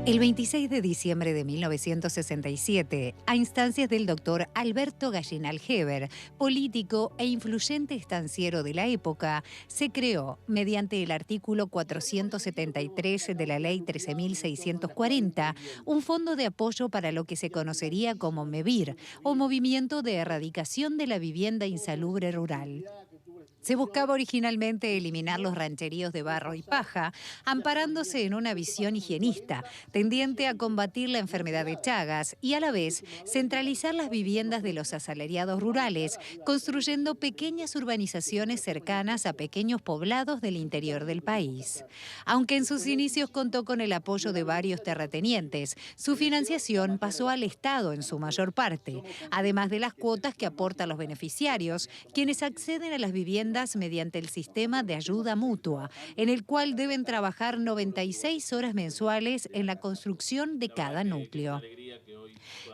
El 26 de diciembre de 1967, a instancias del doctor Alberto Gallinal Heber, político e influyente estanciero de la época, se creó, mediante el artículo 473 de la Ley 13.640, un fondo de apoyo para lo que se conocería como MEVIR, o Movimiento de Erradicación de la Vivienda Insalubre Rural. Se buscaba originalmente eliminar los rancheríos de barro y paja, amparándose en una visión higienista, tendiente a combatir la enfermedad de Chagas y a la vez centralizar las viviendas de los asalariados rurales, construyendo pequeñas urbanizaciones cercanas a pequeños poblados del interior del país. Aunque en sus inicios contó con el apoyo de varios terratenientes, su financiación pasó al Estado en su mayor parte, además de las cuotas que aportan los beneficiarios, quienes acceden a las viviendas mediante el sistema de ayuda mutua, en el cual deben trabajar 96 horas mensuales en la construcción de cada núcleo.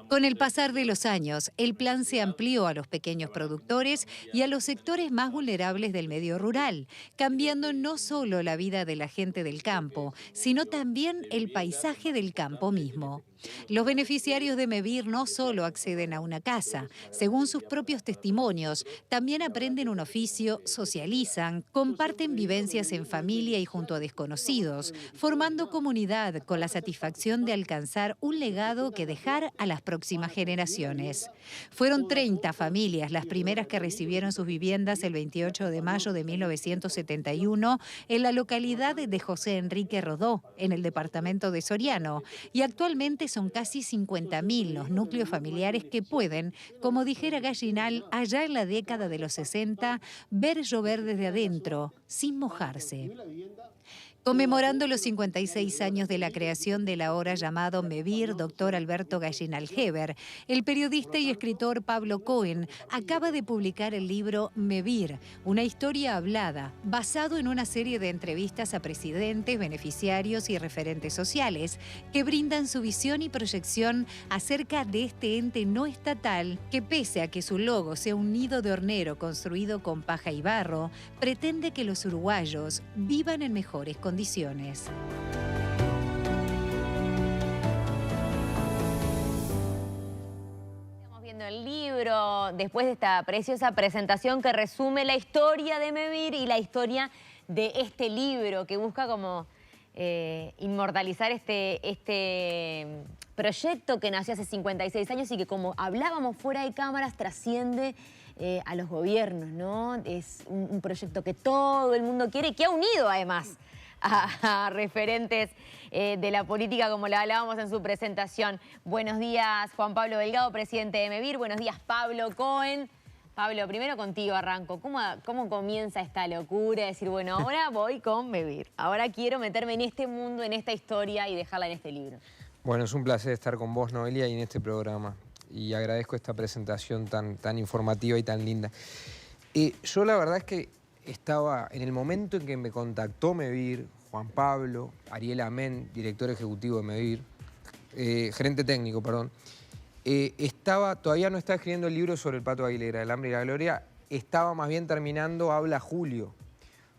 Con el pasar de los años, el plan se amplió a los pequeños productores y a los sectores más vulnerables del medio rural, cambiando no solo la vida de la gente del campo, sino también el paisaje del campo mismo. Los beneficiarios de MEVIR no solo acceden a una casa, según sus propios testimonios, también aprenden un oficio, socializan, comparten vivencias en familia y junto a desconocidos, formando comunidad con la satisfacción de alcanzar un legado que dejar a las próximas generaciones. Fueron 30 familias las primeras que recibieron sus viviendas el 28 de mayo de 1971 en la localidad de José Enrique Rodó, en el departamento de Soriano, y actualmente son casi 50.000 los núcleos familiares que pueden, como dijera Gallinal allá en la década de los 60, ver llover desde adentro, sin mojarse. Conmemorando los 56 años de la creación del ahora llamado MEVIR, doctor Alberto Gallinal Heber, el periodista y escritor Pablo Cohen acaba de publicar el libro MEVIR, una historia hablada, basado en una serie de entrevistas a presidentes, beneficiarios y referentes sociales, que brindan su visión y proyección acerca de este ente no estatal que, pese a que su logo sea un nido de hornero construido con paja y barro, pretende que los uruguayos vivan en mejores condiciones. Estamos viendo el libro después de esta preciosa presentación que resume la historia de MEVIR y la historia de este libro que busca como inmortalizar este proyecto que nació hace 56 años y que, como hablábamos fuera de cámaras, trasciende a los gobiernos, ¿no? Es un proyecto que todo el mundo quiere y que ha unido además a referentes de la política, como la hablábamos en su presentación. Buenos días, Juan Pablo Delgado, presidente de MEVIR. Buenos días, Pablo Cohen. Pablo, primero contigo arranco. ¿Cómo comienza esta locura? Decir, bueno, ahora voy con MEVIR. Ahora quiero meterme en este mundo, en esta historia y dejarla en este libro. Bueno, es un placer estar con vos, Noelia, y en este programa. Y agradezco esta presentación tan informativa y tan linda. Yo la verdad es que estaba en el momento en que me contactó MEVIR, Juan Pablo, Ariel Amén, director ejecutivo de MEVIR, gerente técnico, perdón. Todavía no estaba escribiendo el libro sobre el Pato Aguilera, El hambre y la gloria, estaba más bien terminando Habla Julio.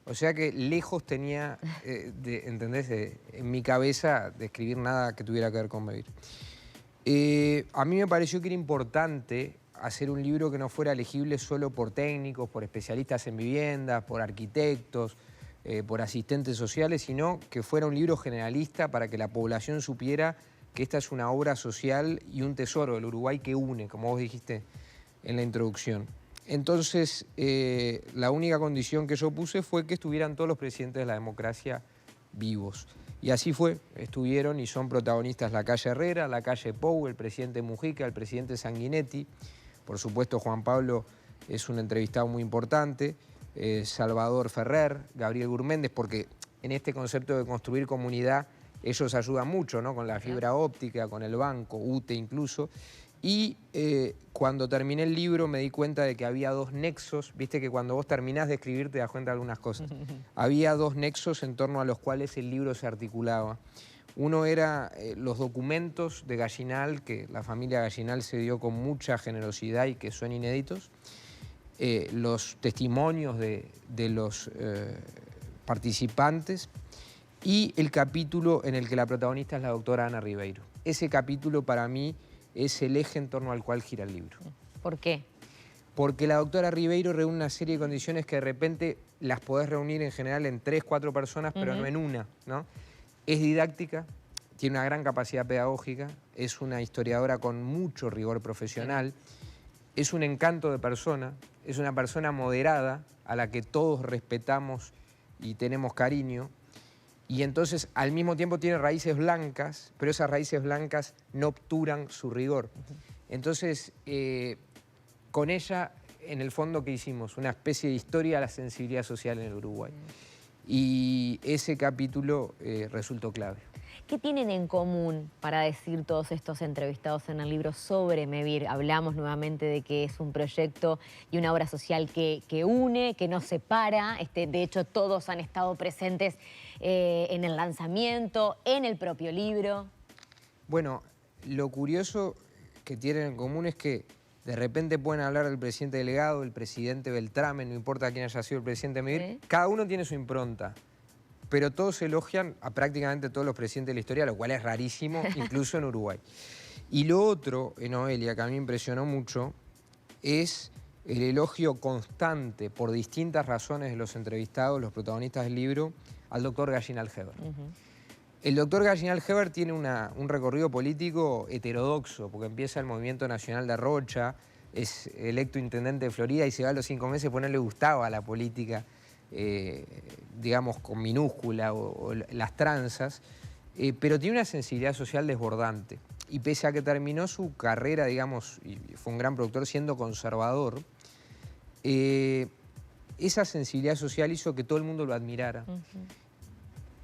O sea que lejos tenía, ¿entendés?, en mi cabeza de escribir nada que tuviera que ver con MEVIR. A mí me pareció que era importante hacer un libro que no fuera legible solo por técnicos, por especialistas en viviendas, por arquitectos, por asistentes sociales, sino que fuera un libro generalista para que la población supiera que esta es una obra social y un tesoro del Uruguay que une, como vos dijiste en la introducción. Entonces, la única condición que yo puse fue que estuvieran todos los presidentes de la democracia vivos. Y así fue, estuvieron y son protagonistas la calle Herrera, la calle Pou, el presidente Mujica, el presidente Sanguinetti. Por supuesto, Juan Pablo es un entrevistado muy importante, Salvador Ferrer, Gabriel Gurméndez, porque en este concepto de construir comunidad ellos ayudan mucho, ¿no? Con la fibra óptica, con el banco, UTE incluso. Y cuando terminé el libro me di cuenta de que había dos nexos, viste que cuando vos terminás de escribir te das cuenta de algunas cosas. Había dos nexos en torno a los cuales el libro se articulaba. Uno era los documentos de Gallinal, que la familia Gallinal se dio con mucha generosidad y que son inéditos. Los testimonios de los participantes y el capítulo en el que la protagonista es la doctora Ana Ribeiro. Ese capítulo para mí es el eje en torno al cual gira el libro. ¿Por qué? Porque la doctora Ribeiro reúne una serie de condiciones que de repente las podés reunir en general en 3, 4 personas, pero no en una, ¿no? Es didáctica, tiene una gran capacidad pedagógica, es una historiadora con mucho rigor profesional, es un encanto de persona, es una persona moderada a la que todos respetamos y tenemos cariño, y entonces al mismo tiempo tiene raíces blancas, pero esas raíces blancas no obturan su rigor. Entonces, con ella, en el fondo, ¿qué hicimos? Una especie de historia de la sensibilidad social en el Uruguay. Y ese capítulo resultó clave. ¿Qué tienen en común para decir todos estos entrevistados en el libro sobre MEVIR? Hablamos nuevamente de que es un proyecto y una obra social que une, que no separa. De hecho, todos han estado presentes en el lanzamiento, en el propio libro. Bueno, lo curioso que tienen en común es que de repente pueden hablar del presidente delegado, el presidente Beltrame, no importa quién haya sido el presidente MEVIR. ¿Sí? Cada uno tiene su impronta. Pero todos elogian a prácticamente todos los presidentes de la historia, lo cual es rarísimo, incluso en Uruguay. Y lo otro, Noelia, que a mí me impresionó mucho, es el elogio constante, por distintas razones de los entrevistados, los protagonistas del libro, al doctor Gallinal Heber. El doctor Gallinal Heber tiene un recorrido político heterodoxo, porque empieza el Movimiento Nacional de Rocha, es electo intendente de Florida y se va a los 5 meses porque no le gustaba la política, digamos, con minúscula o las tranzas, pero tiene una sensibilidad social desbordante. Y pese a que terminó su carrera, digamos, y fue un gran productor siendo conservador, esa sensibilidad social hizo que todo el mundo lo admirara.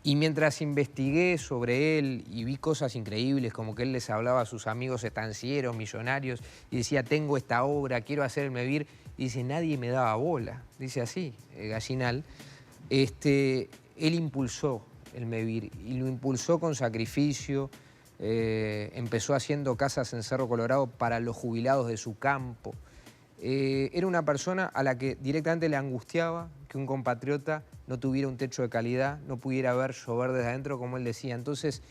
Y mientras investigué sobre él y vi cosas increíbles, como que él les hablaba a sus amigos estancieros, millonarios, y decía, tengo esta obra, quiero hacer el MEVIR, y dice, nadie me daba bola, dice así, Gallinal. Él impulsó el MEVIR, y lo impulsó con sacrificio, empezó haciendo casas en Cerro Colorado para los jubilados de su campo. Era una persona a la que directamente le angustiaba que un compatriota no tuviera un techo de calidad, no pudiera ver llover desde adentro, como él decía. Entonces,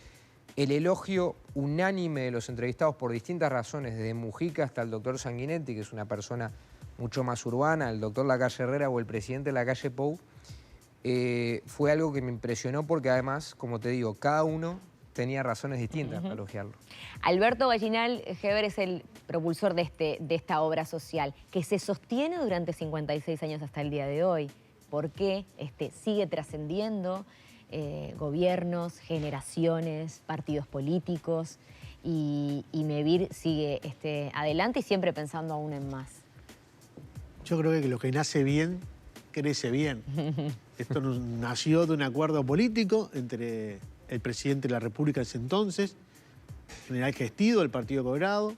el elogio unánime de los entrevistados por distintas razones, desde Mujica hasta el doctor Sanguinetti, que es una persona mucho más urbana, el doctor Lacalle Herrera o el presidente Lacalle Pou, fue algo que me impresionó porque además, como te digo, cada uno tenía razones distintas para elogiarlo. Alberto Gallinal Heber es el propulsor de esta obra social, que se sostiene durante 56 años hasta el día de hoy. ¿Por qué? Sigue trascendiendo gobiernos, generaciones, partidos políticos, y MEVIR sigue adelante y siempre pensando aún en más. Yo creo que lo que nace bien, crece bien. Esto nació de un acuerdo político entre el presidente de la República en ese entonces, general Gestido, del Partido Colorado,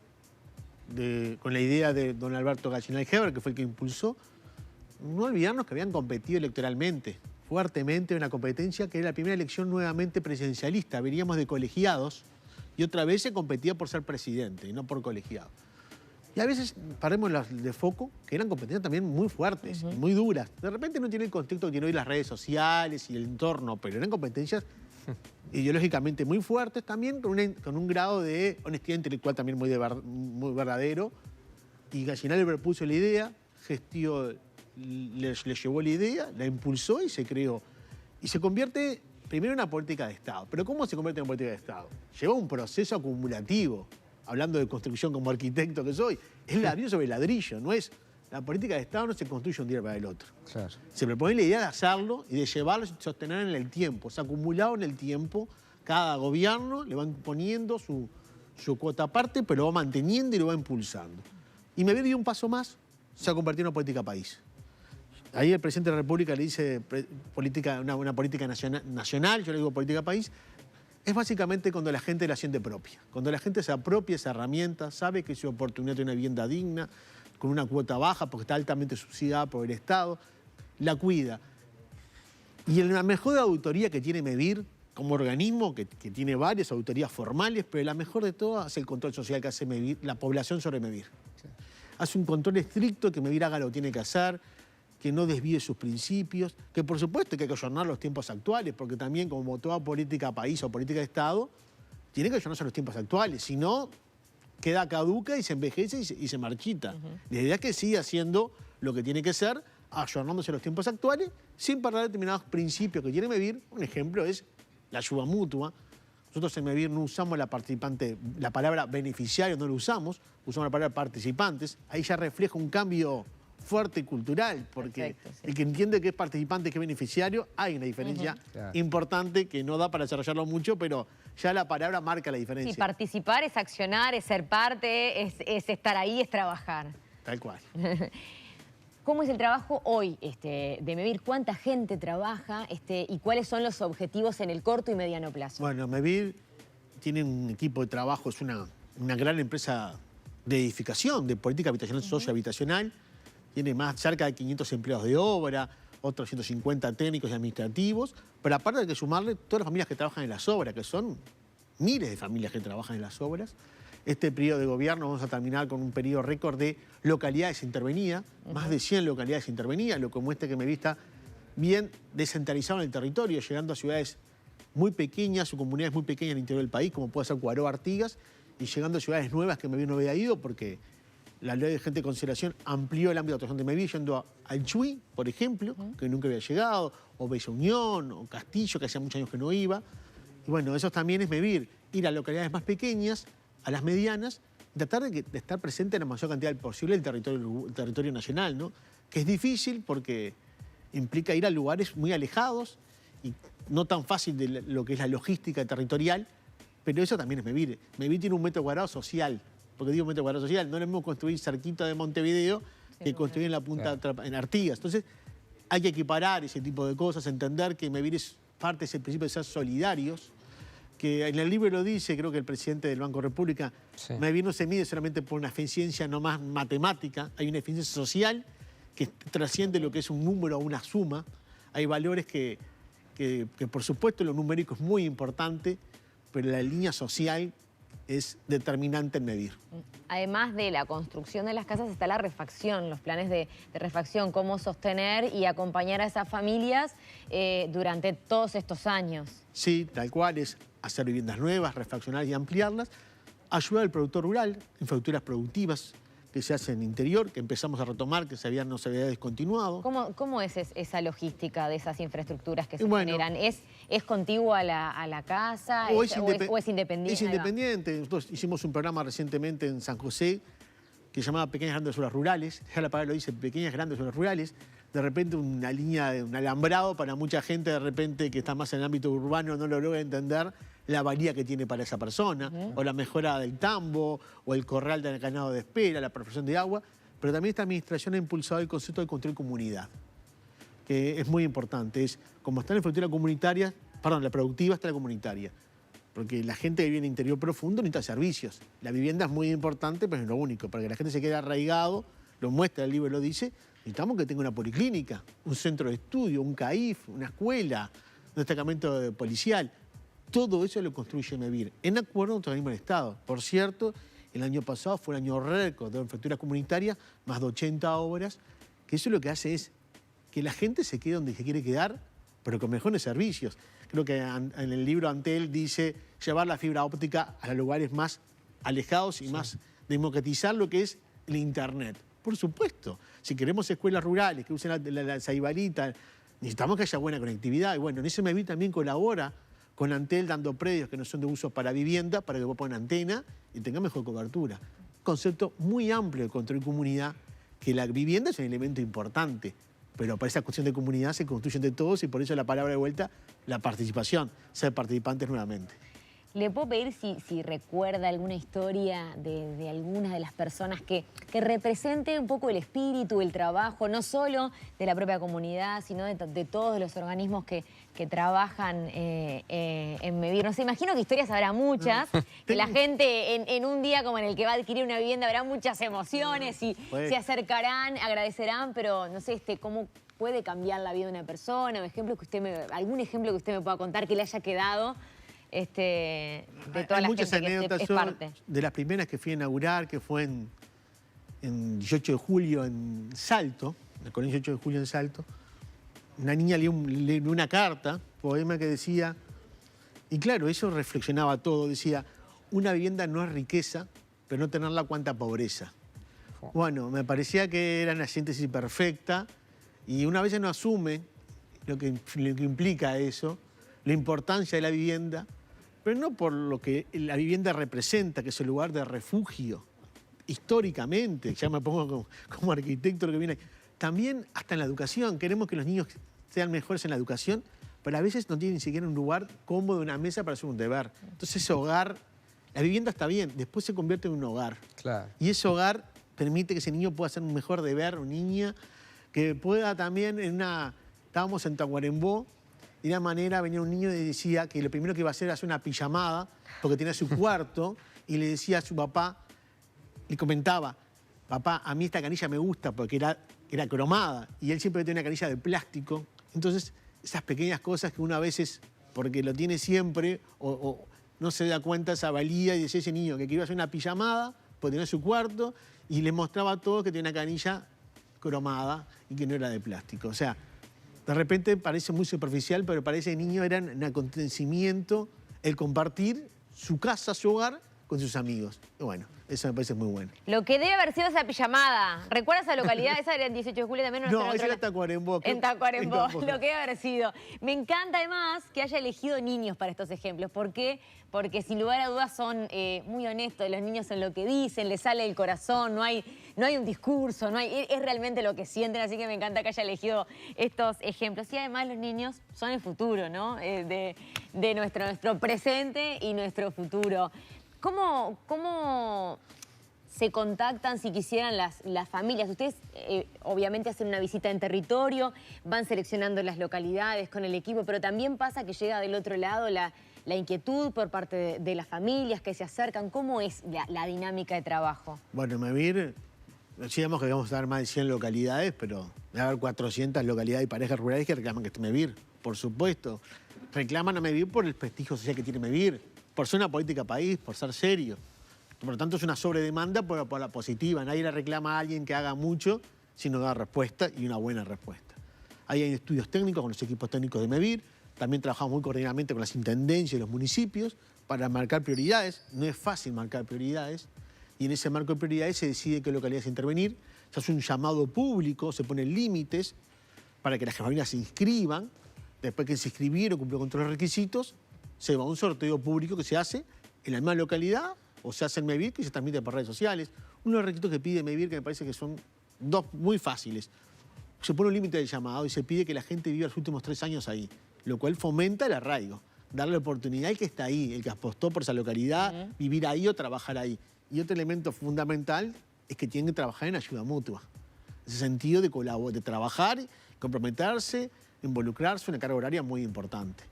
con la idea de don Alberto Gallinal Heber, que fue el que impulsó. No olvidarnos que habían competido electoralmente, fuertemente, en una competencia que era la primera elección nuevamente presidencialista. Veníamos de colegiados y otra vez se competía por ser presidente y no por colegiado. Y a veces paremos de foco, que eran competencias también muy fuertes, muy duras. De repente no tiene el contexto que tiene hoy las redes sociales y el entorno, pero eran competencias ideológicamente muy fuertes también, con un grado de honestidad intelectual también muy verdadero. Y Gallinal le propuso la idea, Gestió le llevó la idea, la impulsó y se creó. Y se convierte primero en una política de Estado. ¿Pero cómo se convierte en una política de Estado? Lleva un proceso acumulativo. Hablando de construcción como arquitecto que soy, es ladrillo sobre ladrillo, no es... La política de Estado no se construye un día para el otro. Claro. Se propone la idea de hacerlo y de llevarlo y sostener en el tiempo. Se ha acumulado en el tiempo. Cada gobierno le va imponiendo su cuota aparte, pero lo va manteniendo y lo va impulsando. Y MEVIR dio un paso más, se ha convertido en una política país. Ahí el presidente de la República le dice una política nacional, yo le digo política país. Es básicamente cuando la gente la siente propia. Cuando la gente se apropia esa herramienta, sabe que es su oportunidad de una vivienda digna, con una cuota baja, porque está altamente subsidiada por el Estado, la cuida. Y la mejor auditoría que tiene MEVIR, como organismo, que tiene varias auditorías formales, pero la mejor de todas es el control social que hace MEVIR, la población sobre MEVIR. Sí. Hace un control estricto, que MEVIR haga lo que tiene que hacer, que no desvíe sus principios, que por supuesto que hay que ayornar los tiempos actuales, porque también como toda política país o política de Estado, tiene que ayornarse a los tiempos actuales, si no queda caduca y se envejece y se marchita. La idea es que siga haciendo lo que tiene que ser, ayornándose a los tiempos actuales, sin perder determinados principios que quiere MEVIR. Un ejemplo es la ayuda mutua. Nosotros en MEVIR no usamos la palabra beneficiario, no lo usamos la palabra participantes. Ahí ya refleja un cambio fuerte cultural, porque Perfecto, sí. el que entiende que es participante, que es beneficiario, hay una diferencia importante que no da para desarrollarlo mucho, pero ya la palabra marca la diferencia. Sí, participar es accionar, es ser parte, es estar ahí, es trabajar. Tal cual. ¿Cómo es el trabajo hoy de MEVIR? ¿Cuánta gente trabaja y cuáles son los objetivos en el corto y mediano plazo? Bueno, MEVIR tiene un equipo de trabajo, es una gran empresa de edificación, de política habitacional, sociohabitacional. Tiene cerca de 500 empleados de obra, otros 150 técnicos y administrativos. Pero aparte hay que sumarle todas las familias que trabajan en las obras, que son miles de familias que trabajan en las obras. Este periodo de gobierno vamos a terminar con un periodo récord de localidades intervenidas, más de 100 localidades intervenidas, lo que muestra que MEVIR está bien descentralizado en el territorio, llegando a ciudades muy pequeñas o comunidades muy pequeñas en el interior del país, como puede ser Cuaró, Artigas, y llegando a ciudades nuevas que MEVIR no había ido porque la ley de gente de consideración amplió el ámbito de actuación de MEVIR, yendo al Chuy, por ejemplo, que nunca había llegado, o Bella Unión, o Castillo, que hacía muchos años que no iba. Y bueno, eso también es MEVIR, ir a localidades más pequeñas, a las medianas, tratar de estar presente en la mayor cantidad posible del territorio nacional, ¿no? Que es difícil porque implica ir a lugares muy alejados y no tan fácil de lo que es la logística territorial, pero eso también es MEVIR. MEVIR tiene un metro cuadrado social. Porque digo metro cuadrado social, no lo hemos construido cerquita de Montevideo que construir en la punta, en Artigas. Entonces, hay que equiparar ese tipo de cosas, entender que MEVIR es parte de ese principio de ser solidarios, que en el libro lo dice, creo que el presidente del Banco República, MEVIR no se mide solamente por una eficiencia nomás matemática, hay una eficiencia social que trasciende lo que es un número o una suma. Hay valores que por supuesto lo numérico es muy importante, pero la línea social es determinante en MEVIR. Además de la construcción de las casas está la refacción, los planes de refacción, cómo sostener y acompañar a esas familias durante todos estos años. Sí, tal cual, es hacer viviendas nuevas, refaccionar y ampliarlas, ayudar al productor rural, infraestructuras productivas que se hacen en el interior, que empezamos a retomar, que no se había descontinuado. ¿Cómo es esa logística de esas infraestructuras que se generan? ¿Es contigua a la casa o es independiente? Es independiente. Nosotros hicimos un programa recientemente en San José que se llamaba Pequeñas Grandes Zonas Rurales. Ya la palabra lo dice, Pequeñas Grandes Zonas Rurales. De repente una línea, un alambrado para mucha gente de repente que está más en el ámbito urbano no lo logra entender la valía que tiene para esa persona, o la mejora del tambo, o el corral del ganado de espera, la perfección de agua. Pero también esta administración ha impulsado el concepto de construir comunidad, que es muy importante. Es como está en la infraestructura comunitaria, la productiva está la comunitaria. Porque la gente que vive en el interior profundo necesita servicios. La vivienda es muy importante, pero no es lo único. Para que la gente se quede arraigado, lo muestra el libro, lo dice, necesitamos que tenga una policlínica, un centro de estudio, un CAIF, una escuela, un destacamento policial. Todo eso lo construye MEVIR, en acuerdo con el organismo del Estado. Por cierto, el año pasado fue el año récord de infraestructura comunitaria, más de 80 obras, que eso lo que hace es que la gente se quede donde se quiere quedar, pero con mejores servicios. Creo que en el libro Antel dice llevar la fibra óptica a los lugares más alejados y más democratizar lo que es el Internet. Por supuesto, si queremos escuelas rurales que usen la Saibalita, necesitamos que haya buena conectividad. Y bueno, en ese MEVIR también colabora con Antel dando predios que no son de uso para vivienda, para que vos pongan antena y tenga mejor cobertura. Concepto muy amplio de construir comunidad, que la vivienda es un elemento importante, pero para esa cuestión de comunidad se construye entre todos y por eso la palabra de vuelta, la participación, ser participantes nuevamente. ¿Le puedo pedir si recuerda alguna historia de algunas de las personas que represente un poco el espíritu, el trabajo, no solo de la propia comunidad, sino de todos los organismos que trabajan en MEVIR? No sé, imagino que historias habrá muchas, que la gente en un día como en el que va a adquirir una vivienda habrá muchas emociones y se acercarán, agradecerán, pero no sé, ¿cómo puede cambiar la vida de una persona? ¿Algún ejemplo que usted me pueda contar que le haya quedado? De toda la muchas gente anécdotas. que es parte. De las primeras que fui a inaugurar, que fue en 18 de julio en Salto, el Colegio 8 de Julio en Salto, una niña leía una carta, poema que decía, y claro, eso reflexionaba todo, decía, una vivienda no es riqueza, pero no tenerla cuanta pobreza. Bueno, me parecía que era una síntesis perfecta y una vez no asume lo que implica eso, la importancia de la vivienda, pero no por lo que la vivienda representa, que es el lugar de refugio, históricamente, ya me pongo como arquitecto que viene ahí. También hasta en la educación, queremos que los niños sean mejores en la educación, pero a veces no tienen ni siquiera un lugar cómodo, una mesa para hacer un deber. Entonces ese hogar, la vivienda está bien, después se convierte en un hogar. Claro. Y ese hogar permite que ese niño pueda hacer un mejor deber, una niña, que pueda también estábamos en Tacuarembó, y de una manera venía un niño y decía que lo primero que iba a hacer era hacer una pijamada, porque tenía su cuarto, y le decía a su papá, le comentaba, papá, a mí esta canilla me gusta porque era cromada, y él siempre tenía una canilla de plástico. Entonces, esas pequeñas cosas que uno a veces, porque lo tiene siempre, o no se da cuenta esa valía, y decía ese niño que quería hacer una pijamada, porque tenía su cuarto, y le mostraba a todos que tenía una canilla cromada y que no era de plástico. O sea, de repente parece muy superficial, pero para ese niño era un acontecimiento el compartir su casa, su hogar, con sus amigos. Y bueno, eso me parece muy bueno. Lo que debe haber sido esa pijamada. ¿Recuerdas esa localidad? ¿Esa era el 18 de julio también? No, esa era Tacuarembó. En Tacuarembó, lo que debe haber sido. Me encanta además que haya elegido niños para estos ejemplos. ¿Por qué? Porque sin lugar a dudas son muy honestos los niños en lo que dicen, les sale del corazón, no hay un discurso, es realmente lo que sienten, así que me encanta que haya elegido estos ejemplos. Y además los niños son el futuro, ¿no? De nuestro presente y nuestro futuro. ¿Cómo se contactan si quisieran las familias? Ustedes obviamente hacen una visita en territorio, van seleccionando las localidades con el equipo, pero también pasa que llega del otro lado la inquietud por parte de las familias que se acercan. ¿Cómo es la dinámica de trabajo? Bueno, en MEVIR decíamos que íbamos a dar más de 100 localidades, pero debe haber 400 localidades y parejas rurales que reclaman que esté MEVIR, por supuesto. Reclaman a MEVIR por el prestigio social que tiene MEVIR, por ser una política país, por ser serio. Por lo tanto, es una sobredemanda por la positiva. Nadie le reclama a alguien que haga mucho, sino da respuesta y una buena respuesta. Ahí hay estudios técnicos con los equipos técnicos de MEVIR. También trabajamos muy coordinadamente con las intendencias y los municipios para marcar prioridades. No es fácil marcar prioridades. Y en ese marco de prioridades se decide qué localidades intervenir. Se hace un llamado público, se ponen límites para que las familias se inscriban. Después que se inscribieron, cumplió con todos los requisitos, se va a un sorteo público que se hace en la misma localidad o se hace en MEVIR, que se transmite por redes sociales. Uno de los requisitos que pide MEVIR, que me parece que son dos muy fáciles. Se pone un límite del llamado y se pide que la gente viva los últimos 3 años ahí, lo cual fomenta el arraigo, darle la oportunidad al que está ahí, el que apostó por esa localidad, vivir ahí o trabajar ahí. Y otro elemento fundamental es que tienen que trabajar en ayuda mutua. Ese sentido de trabajar, comprometerse, involucrarse, una carga horaria muy importante.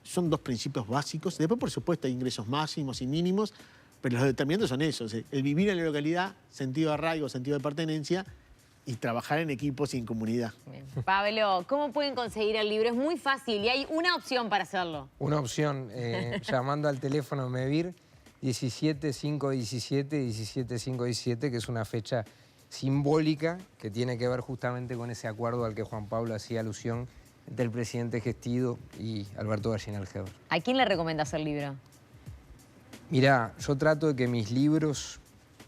Son 2 principios básicos. Después, por supuesto, hay ingresos máximos y mínimos, pero los determinantes son esos. El vivir en la localidad, sentido de arraigo, sentido de pertenencia, y trabajar en equipos y en comunidad. Bien. Pablo, ¿cómo pueden conseguir el libro? Es muy fácil y hay una opción para hacerlo. Una opción, llamando al teléfono MEVIR 17517 17517, que es una fecha simbólica que tiene que ver justamente con ese acuerdo al que Juan Pablo hacía alusión entre el presidente Gestido y Alberto Gallinal Heber. ¿A quién le recomiendas el libro? Mirá, yo trato de que mis libros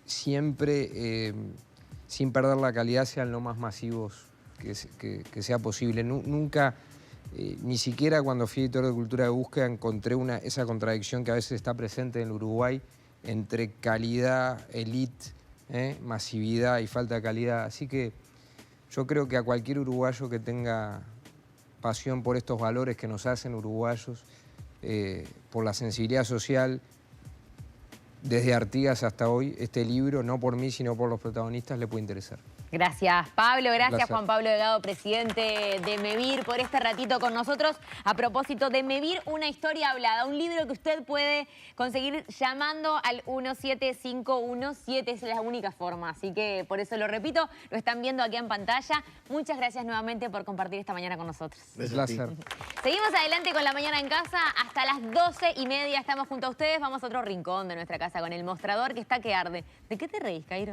siempre, sin perder la calidad, sean lo más masivos que sea posible. Nunca, ni siquiera cuando fui editor de Cultura de Búsqueda, encontré esa contradicción que a veces está presente en el Uruguay entre calidad, elite, masividad y falta de calidad. Así que yo creo que a cualquier uruguayo que tenga pasión por estos valores que nos hacen uruguayos, por la sensibilidad social, desde Artigas hasta hoy, este libro, no por mí, sino por los protagonistas, le puede interesar. Gracias, Pablo. Gracias, Juan Pablo Delgado, presidente de MEVIR, por este ratito con nosotros. A propósito de MEVIR, una historia hablada, un libro que usted puede conseguir llamando al 17517, es la única forma. Así que por eso lo repito, lo están viendo aquí en pantalla. Muchas gracias nuevamente por compartir esta mañana con nosotros. Un placer. Seguimos adelante con La Mañana en Casa. Hasta las 12:30 estamos junto a ustedes. Vamos a otro rincón de nuestra casa con el mostrador que está que arde. ¿De qué te reís, Cairo?